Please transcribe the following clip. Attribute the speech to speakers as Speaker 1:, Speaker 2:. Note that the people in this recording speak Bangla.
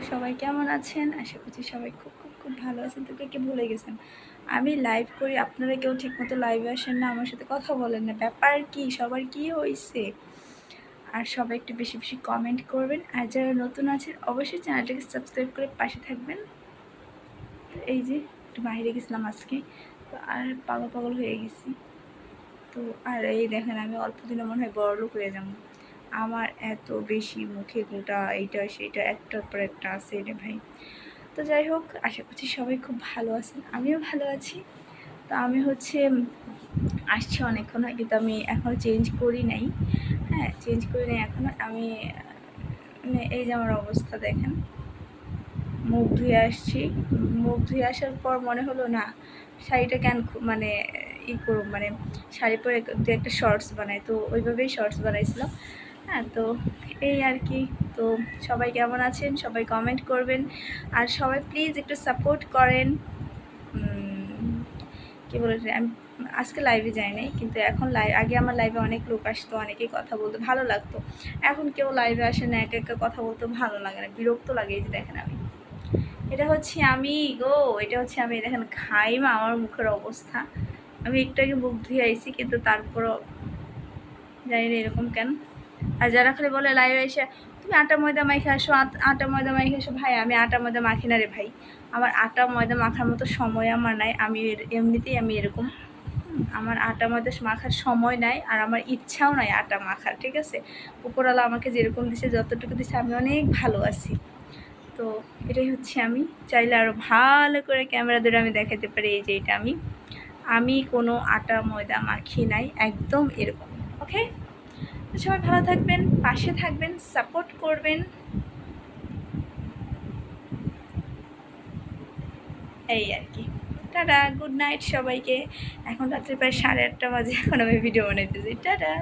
Speaker 1: সবাই কেমন আছেন? আশা করছি সবাই খুব খুব খুব ভালো আছেন। তো কে ভুলে গেছেন? আমি লাইভ করি, আপনারা কেউ ঠিকমতো লাইভে আসেন না, আমার সাথে কথা বলেন না। ব্যাপার কি? সবার কি হইছে? আর সবাই একটু বেশি বেশি কমেন্ট করবেন। আর যারা নতুন আছেন অবশ্যই চ্যানেলটাকে সাবস্ক্রাইব করে পাশে থাকবেন। এই যে একটু বাইরে গেছিলাম আজকে, তো আর পাগল পাগল হয়ে গেছি। তো আর এই দেখেন, আমি অল্প দিনে মনে হয় বড়লোক হয়ে যাবো। আমার এত বেশি মুখে গোটা, এইটা সেটা একটার পর একটা আছে রে ভাই। তো যাই হোক, আশা করছি সবাই খুব ভালো আছেন, আমিও ভালো আছি। তো আমি আসছি অনেকক্ষণ হয়, কিন্তু আমি এখনও চেঞ্জ করি নাই। হ্যাঁ, চেঞ্জ করি নাই এখনও। আমি মানে এই যে আমার অবস্থা দেখেন, মুখ ধুয়ে আসছি। মুখ ধুয়ে আসার পর মনে হলো না, শাড়িটা কেন মানে করব, মানে শাড়ি পরে দু একটা শর্টস বানাই, তো ওইভাবেই শর্টস বানাইছিলাম। হ্যাঁ, তো এই আর কি। তো সবাই কেমন আছেন? সবাই কমেন্ট করবেন, আর সবাই প্লিজ একটু সাপোর্ট করেন। কী বলেছে, আমি আজকে লাইভে যাই নাই, কিন্তু এখন আগে আমার লাইভে অনেক লোক আসতো, অনেকেই কথা বলতো, ভালো লাগতো। এখন কেউ লাইভে আসে না, একা একা কথা বলতে ভালো লাগে না, বিরক্ত লাগে। এই যে দেখেন, এটা হচ্ছে আমি গো, এটা হচ্ছে আমি। দেখেন খাইমা আমার মুখের অবস্থা। আমি একটু আগে মুখ ধুয়ে আইছি, কিন্তু তারপরও জানি না এরকম কেন। আর যারা খালি বলে লাইভে এসে তুমি আটা ময়দা মাখে আসো, আটা ময়দা মাখে আসো, ভাই আমি আটা ময়দা মাখি না রে ভাই। আমার আটা ময়দা মাখার মতো সময় আমার নাই। আমি এমনিতেই আমি এরকম, আমার আটা ময়দা মাখার সময় নাই, আর আমার ইচ্ছাও নাই আটা মাখার। ঠিক আছে, উপরওয়ালা আমাকে যেরকম দিছে, যতটুকু দিছে, আমি অনেক ভালো আছি। তো এটাই হচ্ছে আমি। চাইলে আরও ভালো করে ক্যামেরা ধরে আমি দেখাতে পারি, এই যে এটা আমি কোনো আটা ময়দা মাখি নাই, একদম এরকম। ওকে, সবাই ভালো থাকবেন, পাশে থাকবেন, সাপোর্ট করবেন। এই আর কি। টাটা, গুড নাইট সবাইকে। এখন রাত্রে প্রায় 8:30 বাজে, এখন আমি ভিডিও বানাইতেছি। টাটা।